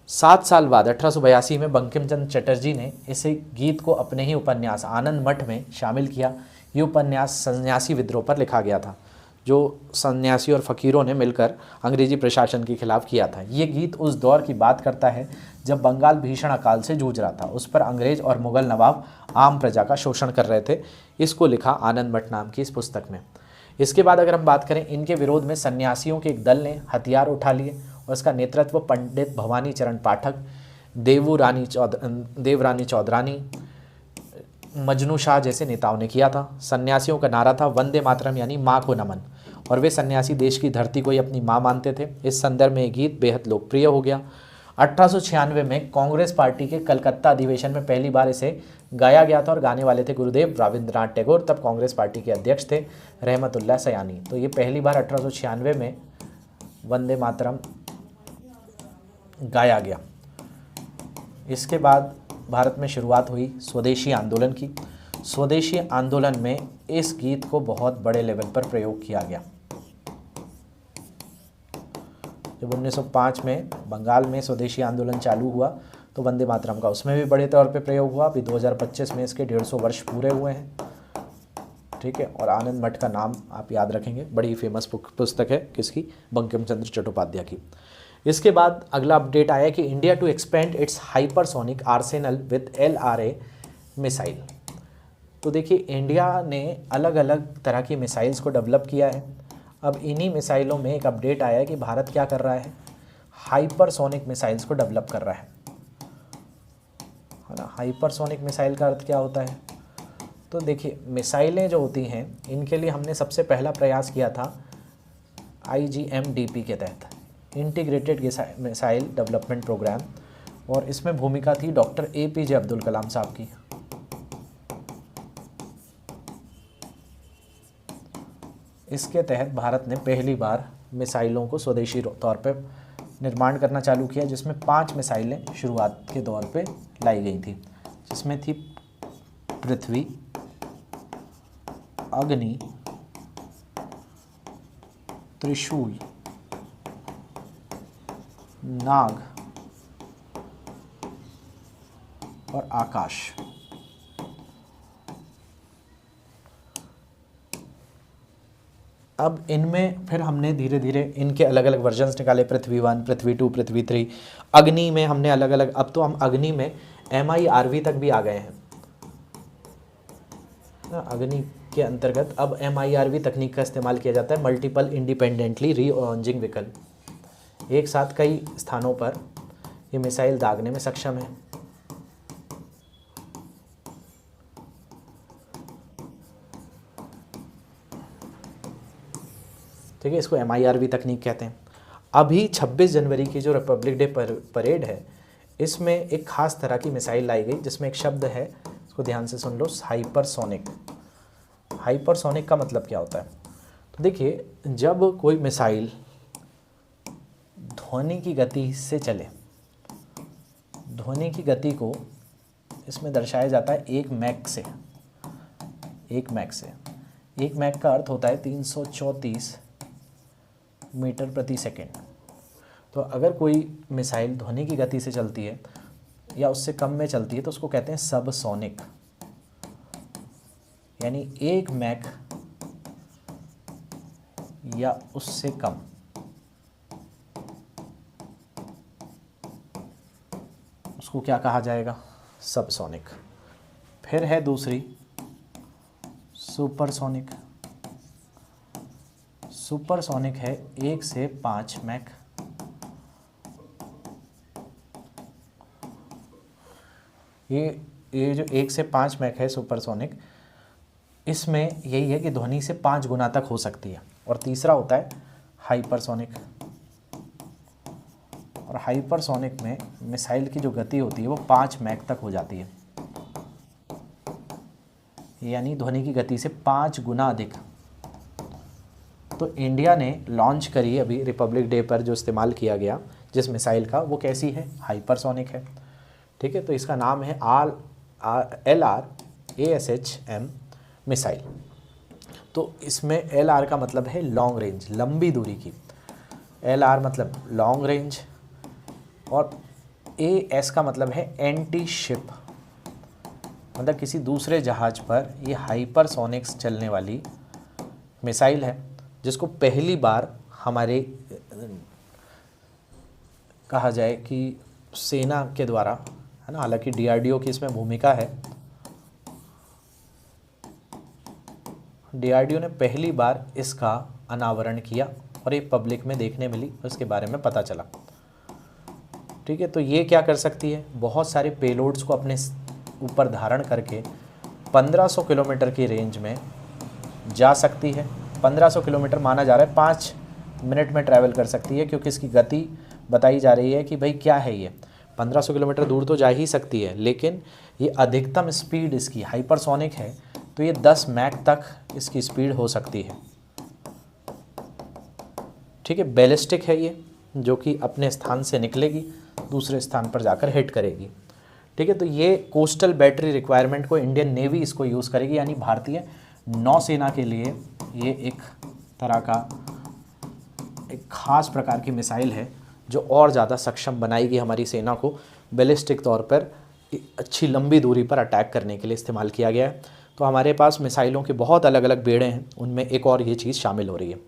7 साल बाद 1882 में बंकिम चंद्र चटर्जी ने इस गीत को अपने ही उपन्यास आनंद मठ में शामिल किया। ये उपन्यास सन्यासी विद्रोह पर लिखा गया था, जो सन्यासी और फ़कीरों ने मिलकर अंग्रेजी प्रशासन के खिलाफ किया था। ये गीत उस दौर की बात करता है जब बंगाल भीषण अकाल से जूझ रहा था। उस पर अंग्रेज और मुग़ल नवाब आम प्रजा का शोषण कर रहे थे। इसको लिखा आनंद मठ नाम की इस पुस्तक में। इसके बाद अगर हम बात करें, इनके विरोध में सन्यासियों के एक दल ने हथियार उठा लिए और इसका नेतृत्व पंडित भवानी चरण पाठक, देवरानी चौधरानी, मजनू शाह जैसे नेताओं ने किया था। सन्यासियों का नारा था वंदे मातरम, यानी माँ को नमन, और वे सन्यासी देश की धरती को ही अपनी माँ मानते थे। इस संदर्भ में ये गीत बेहद लोकप्रिय हो गया। 1896 में कांग्रेस पार्टी के कलकत्ता अधिवेशन में पहली बार इसे गाया गया था और गाने वाले थे गुरुदेव रविंद्रनाथ टैगोर, तब कांग्रेस पार्टी के अध्यक्ष थे रहमतुल्लाह सयानी। तो ये पहली बार 1896 में वंदे मातरम गाया गया। इसके बाद भारत में शुरुआत हुई स्वदेशी आंदोलन की। स्वदेशी आंदोलन में इस गीत को बहुत बड़े लेवल पर प्रयोग किया गया। जब 1905 में बंगाल में स्वदेशी आंदोलन चालू हुआ तो वंदे मातरम का उसमें भी बड़े तौर पे प्रयोग हुआ। अभी 2025 में इसके 150 वर्ष पूरे हुए हैं, ठीक है। और आनंद मठ का नाम आप याद रखेंगे, बड़ी फेमस पुस्तक है किसकी, बंकिम चंद्र चट्टोपाध्याय की। इसके बाद अगला अपडेट आया कि India to expand its hypersonic arsenal with LRA missile. तो देखिए, इंडिया ने अलग अलग तरह की मिसाइल्स को डेवलप किया है। अब इन्हीं मिसाइलों में एक अपडेट आया है कि भारत क्या कर रहा है, हाइपरसोनिक मिसाइल्स को डेवलप कर रहा है ना। हाइपरसोनिक मिसाइल का अर्थ क्या होता है, तो देखिए मिसाइलें जो होती हैं इनके लिए हमने सबसे पहला प्रयास किया था IGMDP के तहत, इंटीग्रेटेड मिसाइल डेवलपमेंट प्रोग्राम, और इसमें भूमिका थी डॉक्टर APJ अब्दुल कलाम साहब की। इसके तहत भारत ने पहली बार मिसाइलों को स्वदेशी तौर पे निर्माण करना चालू किया, जिसमें 5 मिसाइलें शुरुआत के दौर पे लाई गई थी, जिसमें थी पृथ्वी, अग्नि, त्रिशूल, नाग और आकाश। अब इनमें फिर हमने धीरे धीरे इनके अलग अलग वर्जन्स निकाले, पृथ्वी 1, पृथ्वी 2, पृथ्वी 3। अग्नि में हमने अलग अलग, अब तो हम अग्नि में MIRV तक भी आ गए हैं। अग्नि के अंतर्गत अब MIRV तकनीक का इस्तेमाल किया जाता है, मल्टीपल इंडिपेंडेंटली रीलॉन्चिंग व्हीकल। एक साथ कई स्थानों पर ये मिसाइल दागने में सक्षम है। ठीक है, इसको MIRV तकनीक कहते हैं। अभी 26 जनवरी की जो रिपब्लिक डे परेड है, इसमें एक खास तरह की मिसाइल लाई गई, जिसमें एक शब्द है, इसको ध्यान से सुन लो, हाइपरसोनिक। हाइपरसोनिक का मतलब क्या होता है, तो देखिए जब कोई मिसाइल ध्वनि की गति से चले, ध्वनि की गति को इसमें दर्शाया जाता है 1 मैक से। 1 मैक से, 1 मैक का अर्थ होता है 334 मीटर प्रति सेकेंड। तो अगर कोई मिसाइल ध्वनि की गति से चलती है या उससे कम में चलती है तो उसको कहते हैं सबसोनिक, यानी 1 मैक या उससे कम। उसको क्या कहा जाएगा, सबसोनिक। फिर है दूसरी सुपरसोनिक। सुपरसोनिक है 1 से 5 मैक। ये जो 1 से 5 मैक है सुपरसोनिक, इसमें यही है कि ध्वनि से 5 गुना तक हो सकती है। और तीसरा होता है हाइपरसोनिक। और हाइपरसोनिक में मिसाइल की जो गति होती है वो 5 मैक तक हो जाती है, यानी ध्वनि की गति से 5 गुना अधिक। तो इंडिया ने लॉन्च करी अभी रिपब्लिक डे पर, जो इस्तेमाल किया गया जिस मिसाइल का, वो कैसी है, हाइपरसोनिक है। ठीक है, तो इसका नाम है LRASHM मिसाइल। तो इसमें LR का मतलब है लॉन्ग रेंज, लंबी दूरी की। LR मतलब लॉन्ग रेंज, और AS का मतलब है एंटी शिप, मतलब किसी दूसरे जहाज पर ये हाइपरसोनिक्स चलने वाली मिसाइल है, जिसको पहली बार हमारे कहा जाए कि सेना के द्वारा, है ना, हालांकि DRDO की इसमें भूमिका है, DRDO ने पहली बार इसका अनावरण किया और ये पब्लिक में देखने मिली और इसके बारे में पता चला। ठीक है, तो ये क्या कर सकती है, बहुत सारे पेलोड्स को अपने ऊपर धारण करके 1500 किलोमीटर की रेंज में जा सकती है। 1500 किलोमीटर माना जा रहा है, 5 मिनट में ट्रैवल कर सकती है, क्योंकि इसकी गति बताई जा रही है कि भाई क्या है ये 1500 किलोमीटर दूर तो जा ही सकती है, लेकिन ये अधिकतम स्पीड इसकी हाइपरसोनिक है, तो ये 10 मैक तक इसकी स्पीड हो सकती है। ठीक है, बैलिस्टिक है ये, जो कि अपने स्थान से निकलेगी, दूसरे स्थान पर जाकर हिट करेगी। ठीक है, तो ये कोस्टल बैटरी रिक्वायरमेंट को इंडियन नेवी इसको यूज़ करेगी, यानी भारतीय नौसेना के लिए ये एक तरह का एक खास प्रकार की मिसाइल है, जो और ज़्यादा सक्षम बनाएगी हमारी सेना को बैलिस्टिक तौर पर अच्छी लंबी दूरी पर अटैक करने के लिए इस्तेमाल किया गया है। तो हमारे पास मिसाइलों के बहुत अलग अलग बेड़े हैं, उनमें एक और ये चीज़ शामिल हो रही है।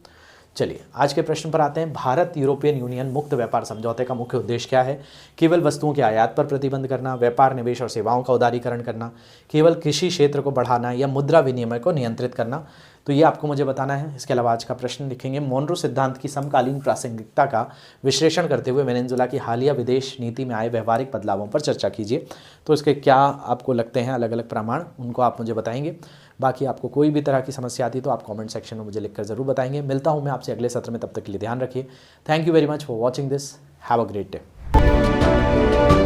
चलिए आज के प्रश्न पर आते हैं। भारत यूरोपियन यूनियन मुक्त व्यापार समझौते का मुख्य उद्देश्य क्या है? केवल वस्तुओं के आयात पर प्रतिबंध करना, व्यापार, निवेश और सेवाओं का उदारीकरण करना, केवल कृषि क्षेत्र को बढ़ाना या मुद्रा विनिमय को नियंत्रित करना? तो ये आपको मुझे बताना है। इसके अलावा आज का प्रश्न लिखेंगे, मोनरो सिद्धांत की समकालीन प्रासंगिकता का विश्लेषण करते हुए वेनेजुएला की हालिया विदेश नीति में आए व्यवहारिक बदलावों पर चर्चा कीजिए। तो इसके क्या आपको लगते हैं अलग अलग प्रमाण, उनको आप मुझे बताएंगे। बाकी आपको कोई भी तरह की समस्या आती है तो आप कमेंट सेक्शन में मुझे लिखकर ज़रूर बताएंगे। मिलता हूँ मैं आपसे अगले सत्र में, तब तक के लिए ध्यान रखिए। Thank you very much for watching this. Have a great day.